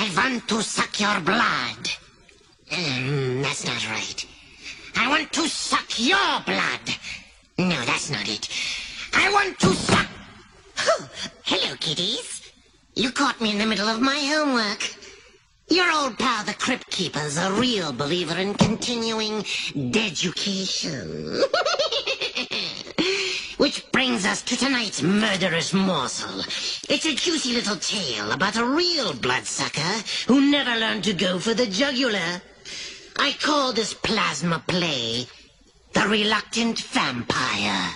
I want to suck your blood. That's not right. I want to suck your blood. No, that's not it. I want to suck... Oh, hello, kiddies. You caught me in the middle of my homework. Your old pal, the Crypt Keeper's a real believer in continuing deducation. Which brings us to tonight's murderous morsel. It's a juicy little tale about a real bloodsucker who never learned to go for the jugular. I call this plasma play The Reluctant Vampire.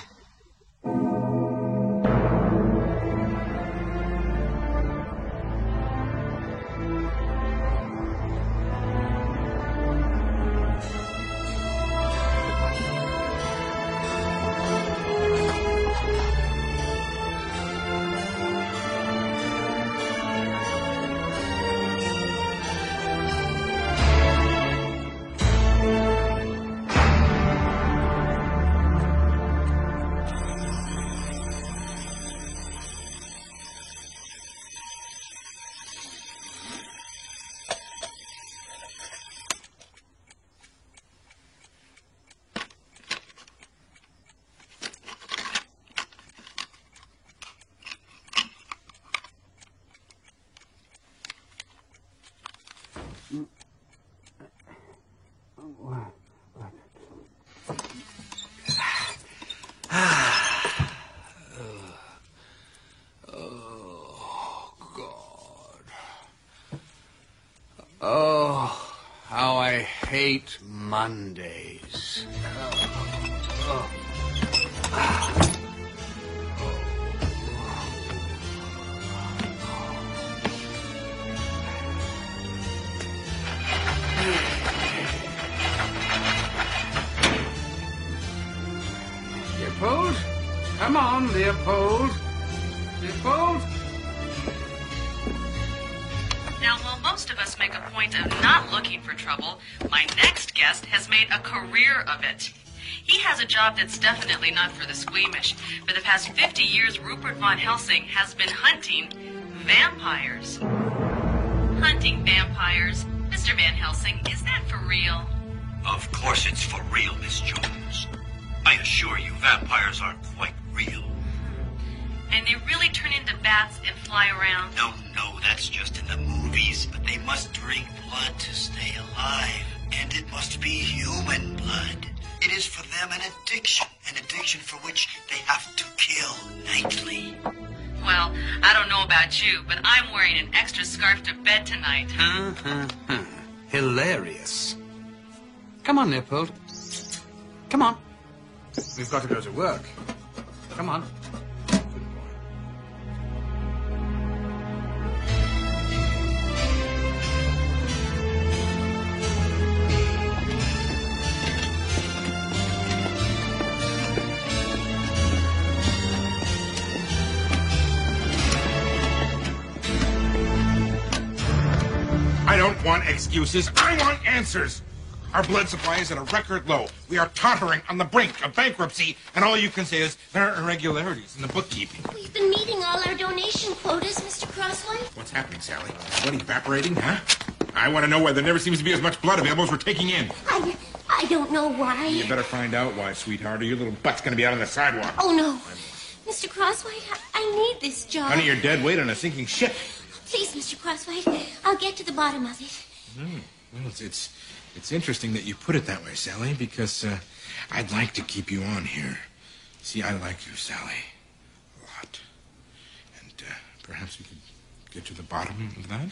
Oh, how I hate Mondays. Leopold? Come on, Leopold. Leopold? Now, while most of us make a point of not looking for trouble, my next guest has made a career of it. He has a job that's definitely not for the squeamish. For the past 50 years, Rupert von Helsing has been hunting vampires. Hunting vampires. Mr. Van Helsing, is that for real? Of course it's for real, Miss Jones. I assure you, vampires are quite real. And they really turn into bats and fly around? No, that's just in the movies. But they must drink blood to stay alive. And it must be human blood. It is for them an addiction for which they have to kill nightly. Well, I don't know about you, but I'm wearing an extra scarf to bed tonight. Hilarious. Come on, Leopold. Come on. We've got to go to work. Come on. I don't want excuses. I want answers. Our blood supply is at a record low. We are tottering on the brink of bankruptcy, and all you can say is there are irregularities in the bookkeeping. We've been meeting all our donation quotas, Mr. Crosswhite. What's happening, Sally? Blood evaporating, huh? I want to know why there never seems to be as much blood available as we're taking in. I don't know why. You better find out why, sweetheart, or your little butt's going to be out on the sidewalk. Oh, no. Mr. Crosswhite, I need this job. Honey, you're dead weight on a sinking ship. Please, Mr. Crosswhite, I'll get to the bottom of it. Well, it's interesting that you put it that way, Sally, because I'd like to keep you on here. See, I like you, Sally, a lot. And perhaps we could get to the bottom of that,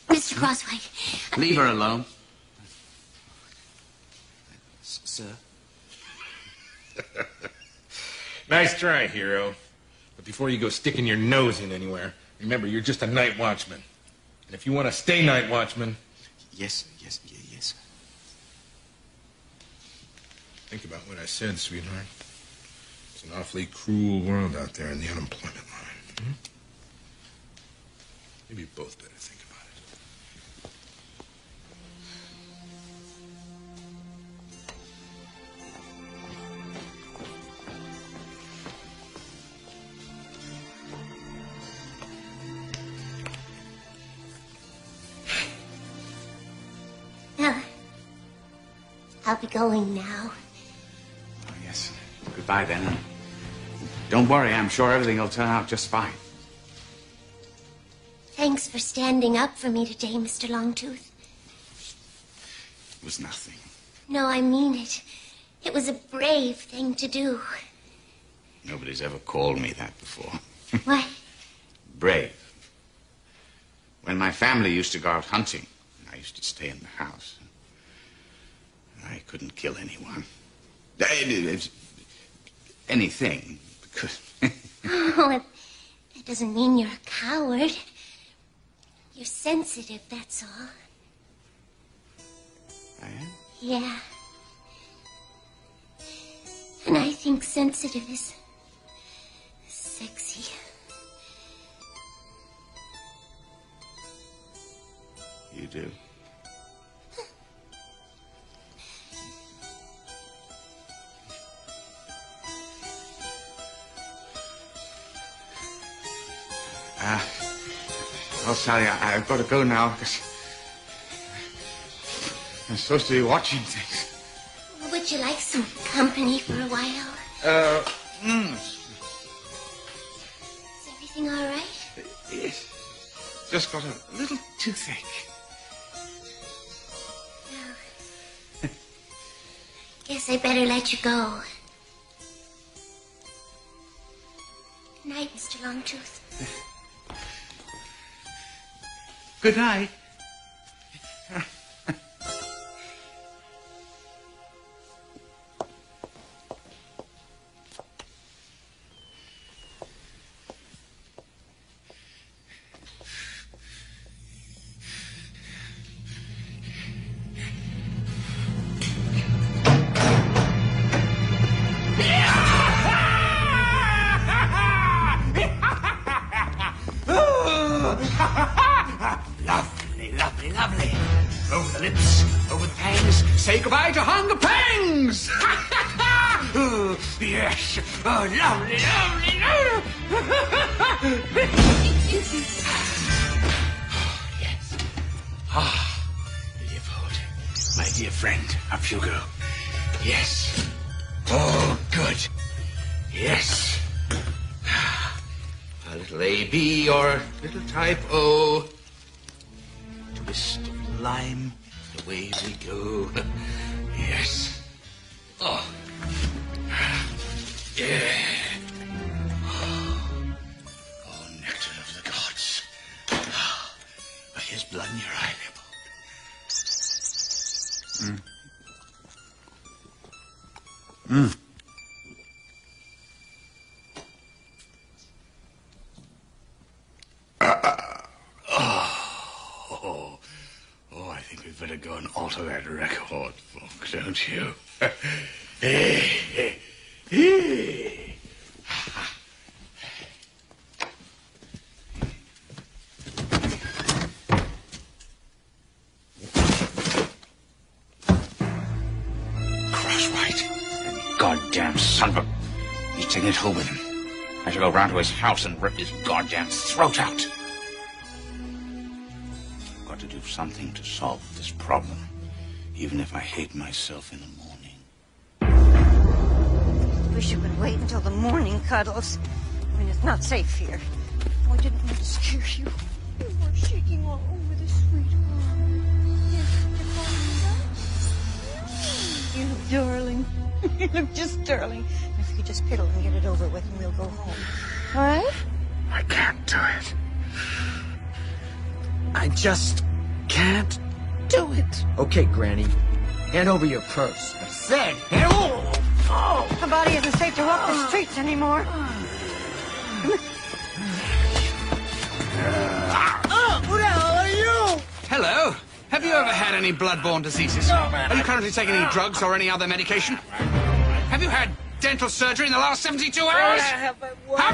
Mr. Crosswhite. Leave her alone. Sir? Nice try, hero. But before you go sticking your nose in anywhere, remember, you're just a night watchman. And if you want to stay night watchman... Yes. Think about what I said, sweetheart. It's an awfully cruel world out there in the unemployment line. Maybe you both better think about it. I'll be going now. Oh, yes. Goodbye, then. And don't worry, I'm sure everything will turn out just fine. Thanks for standing up for me today, Mr. Longtooth. It was nothing. No, I mean it. It was a brave thing to do. Nobody's ever called me that before. What? Brave. When my family used to go out hunting, I used to stay in the house. I couldn't kill anyone. Anything, because... Oh, that doesn't mean you're a coward. You're sensitive, that's all. I am? Yeah. And I think sensitive is sexy. You do? Well, Sally, I've got to go now because I'm supposed to be watching things. Would you like some company for a while? Is everything all right? Yes. Just got a little toothache. Well, guess I better let you go. Good night, Mr. Longtooth. Good night. Lovely. Over the lips, over the fangs. Say goodbye to hunger pangs. Oh, yes. Oh, lovely, lovely, lovely. Oh, yes. Ah, Leopold, my dear friend, up you go. Yes. Oh, good. Yes. A little A-B or a little type O. Twist of lime, away we go. Yes. Oh. Yeah. Oh, nectar of the gods. Here's blood in your eye, Leopold. I think we'd better go and alter that record, folk, don't you? Crosswhite. Goddamn son of a... He's taking it home with him. I shall go round to his house and rip his goddamn throat out. I've got to do something to solve this problem, even if I hate myself in the morning. Wish you would wait until the morning, Cuddles. I mean, it's not safe here. Oh, I didn't want to scare you. You were shaking all over the sweetheart. Yes, you darling. You look just darling. If you could just piddle and get it over with, and we'll go home. All right? I can't do it. I just can't do it. Okay, Granny. Hand over your purse. I said, hand over. Oh, the body isn't safe to walk the streets anymore. Who the hell are you? Hello. Have you ever had any blood-borne diseases? Are you currently taking any drugs or any other medication? Have you had dental surgery in the last 72 hours? Have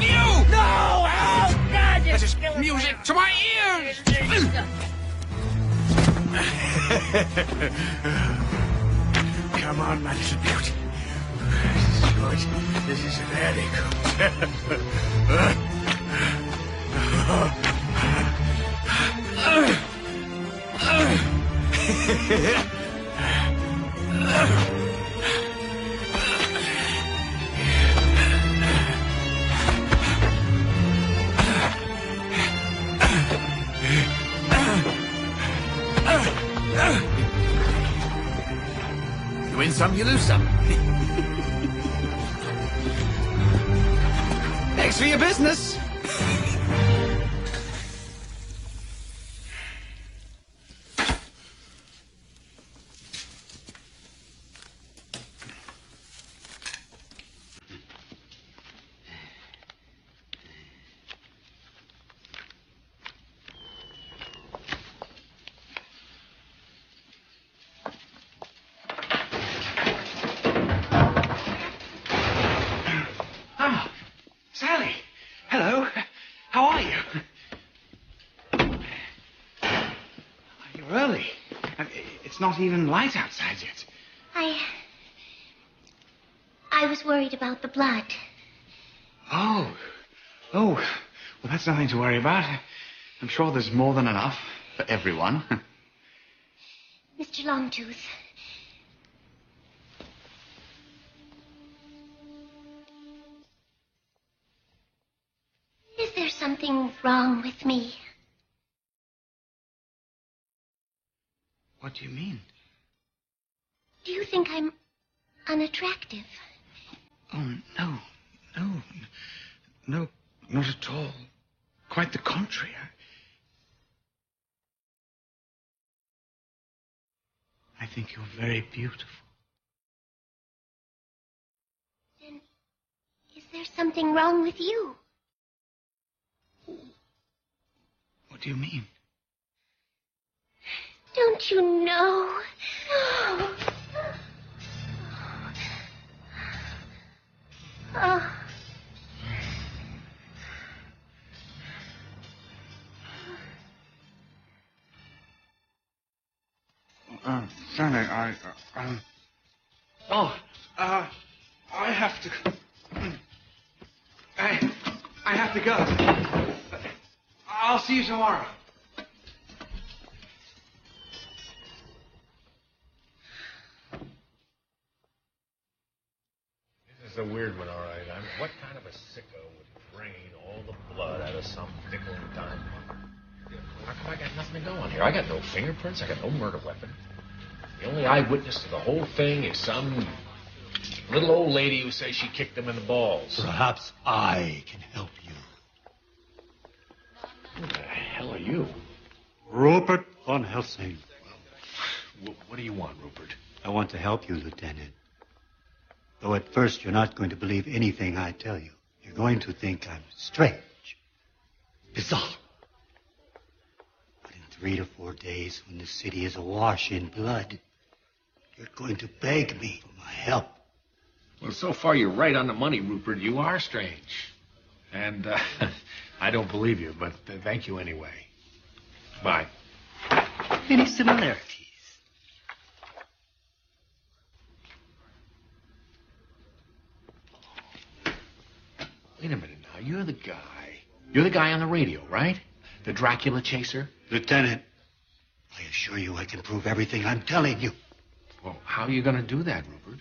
you? No! Oh, God! That is music to my ears! Come on, my little beauty. This is very good. You win some, you lose some. Thanks for your business. Sally, hello. How are you? You're early. It's not even light outside yet. I was worried about the blood. Oh. Well, that's nothing to worry about. I'm sure there's more than enough for everyone. Mr. Longtooth. Is there something wrong with me? What do you mean? Do you think I'm unattractive? Oh, no, not at all. Quite the contrary. I think you're very beautiful. Then, is there something wrong with you? What do you mean? Don't you know? Oh. Sally, I have to... I have to go. I'll see you tomorrow. This is a weird one, all right. What kind of a sicko would drain all the blood out of some nickel and dime fucker? How come I got nothing to go on here? I got no fingerprints. I got no murder weapon. The only eyewitness to the whole thing is some little old lady who says she kicked him in the balls. Perhaps I can help you. Who the hell are you? Rupert von Helsing. What do you want, Rupert? I want to help you, Lieutenant. Though at first you're not going to believe anything I tell you. You're going to think I'm strange, bizarre. But in 3 to 4 days, when the city is awash in blood, you're going to beg me for my help. Well, so far you're right on the money, Rupert. You are strange. And I don't believe you, but thank you anyway. Bye. Any similarities? Wait a minute now. You're the guy on the radio, right? The Dracula chaser? Lieutenant, I assure you I can prove everything I'm telling you. Well, how are you going to do that, Rupert?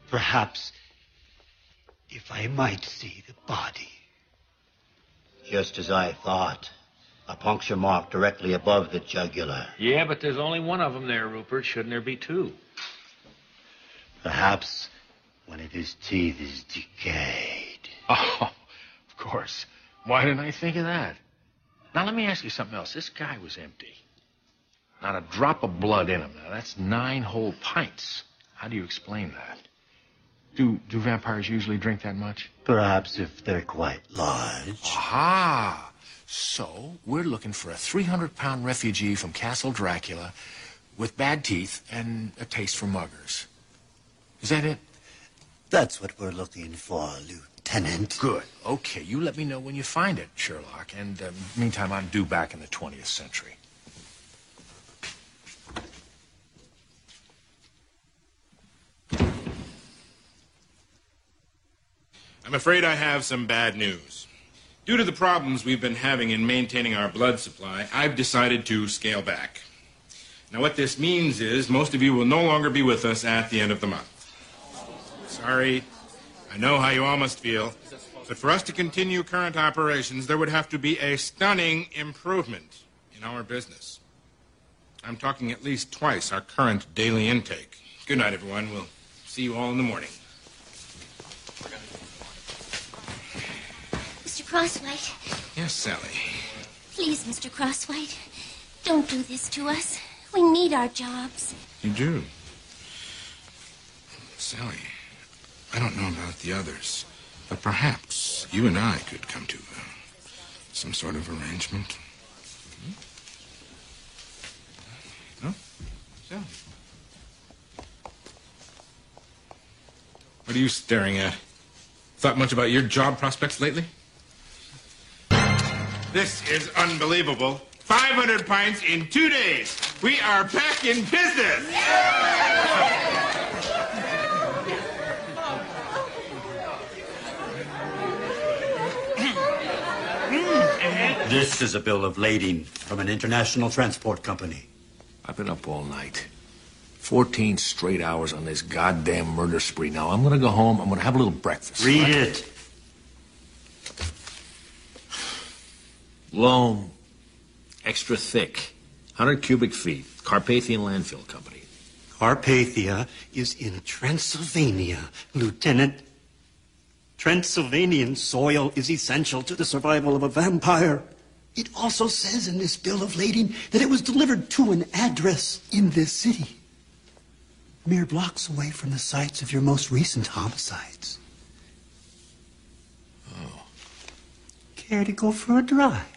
Perhaps if I might see the body. Just as I thought. A puncture mark directly above the jugular. Yeah, but there's only one of them there, Rupert. Shouldn't there be two? Perhaps when his teeth is decayed. Oh, of course. Why didn't I think of that? Now, let me ask you something else. This guy was empty. Not a drop of blood in him. Now, that's 9 whole pints. How do you explain that? Do vampires usually drink that much? Perhaps if they're quite large. Aha! So, we're looking for a 300-pound refugee from Castle Dracula with bad teeth and a taste for muggers. Is that it? That's what we're looking for, Lieutenant. Good. Okay, you let me know when you find it, Sherlock. And meantime, I'm due back in the 20th century. I'm afraid I have some bad news. Due to the problems we've been having in maintaining our blood supply, I've decided to scale back. Now, what this means is most of you will no longer be with us at the end of the month. Sorry. I know how you all must feel. But for us to continue current operations, there would have to be a stunning improvement in our business. I'm talking at least twice our current daily intake. Good night, everyone. We'll see you all in the morning. Mr. Crosswhite. Yes, Sally. Please, Mr. Crosswhite, don't do this to us. We need our jobs. You do? Sally, I don't know about the others, but perhaps you and I could come to some sort of arrangement. No? Sally? What are you staring at? Thought much about your job prospects lately? This is unbelievable. 500 pints in 2 days. We are back in business. This is a bill of lading from an international transport company. I've been up all night. 14 straight hours on this goddamn murder spree. Now, I'm going to go home. I'm going to have a little breakfast. Read it. Loam. Extra thick. 100 cubic feet. Carpathian Landfill Company. Carpathia is in Transylvania, Lieutenant. Transylvanian soil is essential to the survival of a vampire. It also says in this bill of lading that it was delivered to an address in this city, mere blocks away from the sites of your most recent homicides. Oh. Care to go for a drive?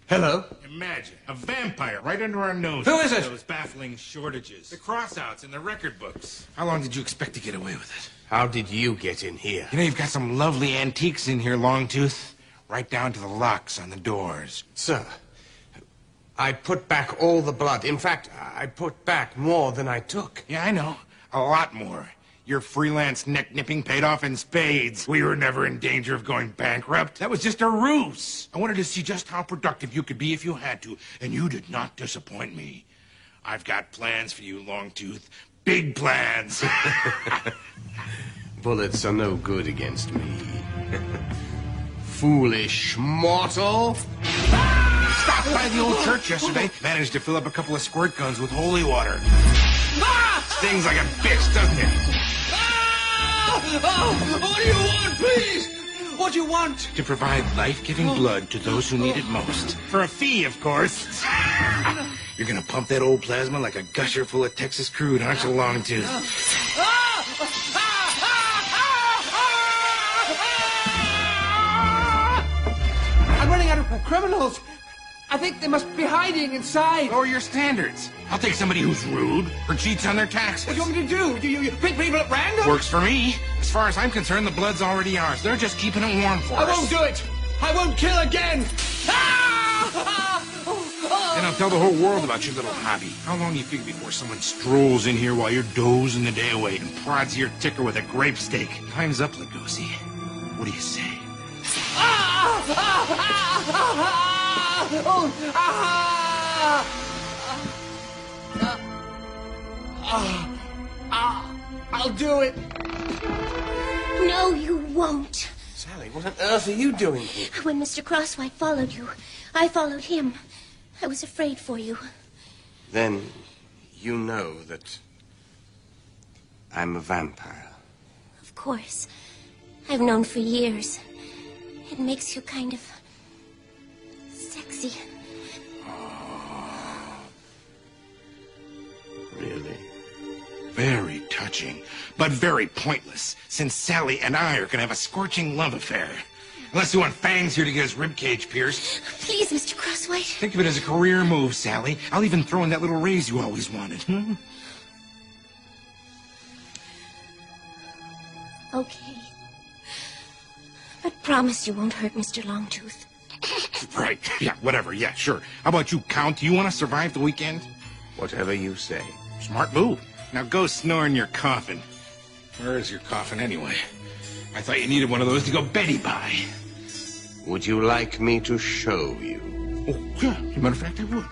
Hello? Imagine, a vampire right under our nose. Who is it? Those baffling shortages. The crossouts in the record books. How long did you expect to get away with it? How did you get in here? You know, you've got some lovely antiques in here, Longtooth. Right down to the locks on the doors. Sir, I put back all the blood. In fact, I put back more than I took. Yeah, I know. A lot more. Your freelance neck-nipping paid off in spades. We were never in danger of going bankrupt. That was just a ruse. I wanted to see just how productive you could be if you had to, and you did not disappoint me. I've got plans for you, Longtooth. Big plans. Bullets are no good against me. Foolish mortal. Stopped by the old church yesterday. Managed to fill up a couple of squirt guns with holy water. Stings like a bitch, doesn't it? Oh, what do you want, please? What do you want? To provide life-giving blood to those who need it most. For a fee, of course. You're gonna pump that old plasma like a gusher full of Texas crude, aren't you, Longtooth? I'm running out of criminals. I think they must be hiding inside. Lower your standards. I'll take somebody who's rude or cheats on their taxes. What do you want me to do? You pick people at random? Works for me. As far as I'm concerned, the blood's already ours. They're just keeping it warm for us. I won't do it. I won't kill again. Then I'll tell the whole world about your little hobby. How long do you figure before someone strolls in here while you're dozing the day away and prods your ticker with a grape stake? Time's up, Lugosi. What do you say? I'll do it. No, you won't. Sally, what on earth are you doing here? When Mr. Crosswhite followed you, I followed him. I was afraid for you. Then you know that I'm a vampire. Of course. I've known for years. It makes you kind of sexy. Really? Very touching, but very pointless, since Sally and I are going to have a scorching love affair. Unless you want Fangs here to get his ribcage pierced. Please, Mr. Crosswhite. Think of it as a career move, Sally. I'll even throw in that little raise you always wanted. Okay. But promise you won't hurt Mr. Longtooth. Right. Yeah, whatever. Yeah, sure. How about you, Count? Do you want to survive the weekend? Whatever you say. Smart move. Now go snore in your coffin. Where is your coffin, anyway? I thought you needed one of those to go Betty by. Would you like me to show you? Oh, yeah. As a matter of fact, I would.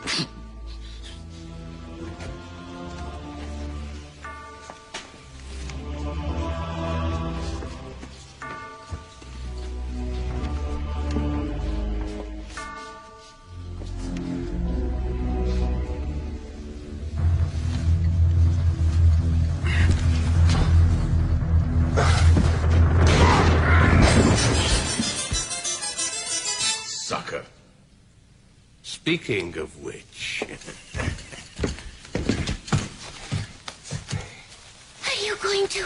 Sucker. Speaking of which... Are you going to...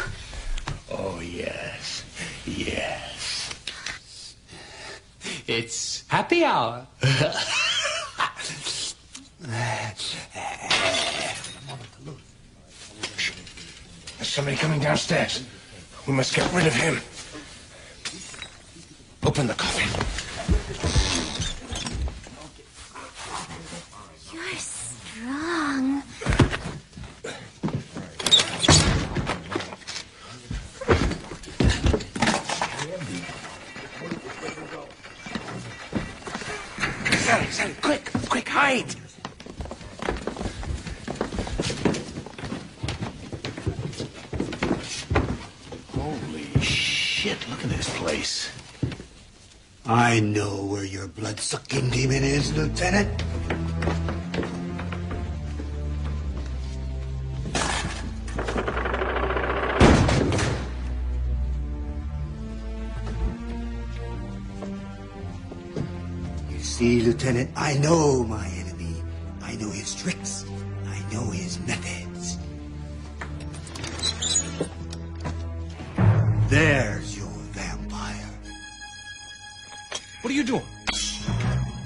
Oh, yes. Yes. It's happy hour. There's somebody coming downstairs. We must get rid of him. Open the coffin. You're strong. Sally, quick, hide. Holy shit, look at this place. I know where your blood-sucking demon is, Lieutenant. You see, Lieutenant, I know my enemy. I know his tricks. I know his methods. There's your vampire. What are you doing?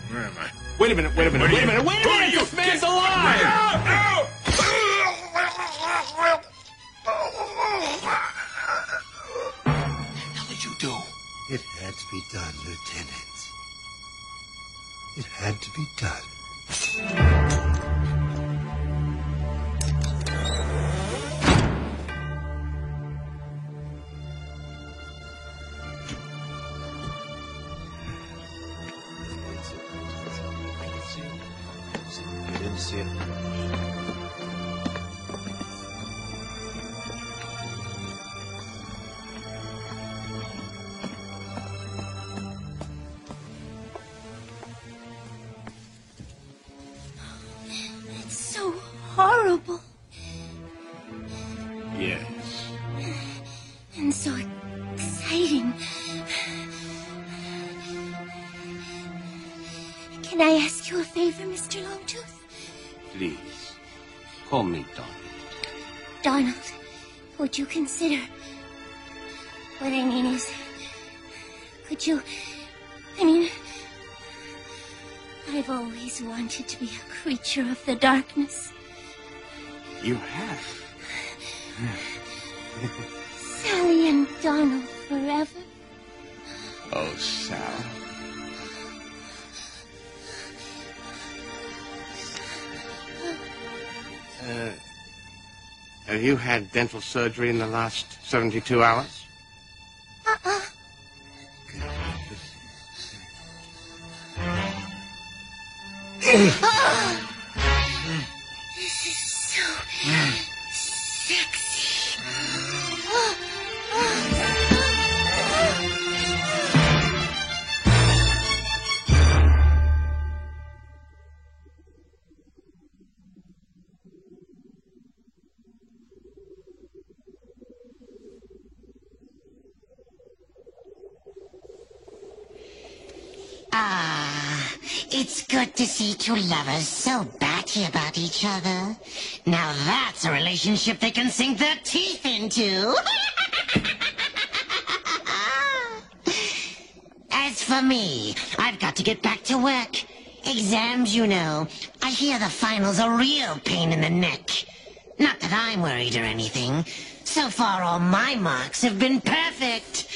Where am I? Wait a minute. This man's alive! What the hell did you do? It had to be done, Lieutenant. It had to be done. You didn't see it. It's so horrible. Yes. And so exciting. Can I ask you a favor, Mr. Longtooth? Please. Call me Donald. Donald, would you consider... What I mean is... Could you... I've always wanted to be a creature of the darkness. You have. Sally and Donald forever. Oh, Sal. Have you had dental surgery in the last 72 hours? This is so sexy. It's good to see two lovers so batty about each other. Now that's a relationship they can sink their teeth into. As for me, I've got to get back to work. Exams, you know. I hear the finals are a real pain in the neck. Not that I'm worried or anything. So far, all my marks have been perfect.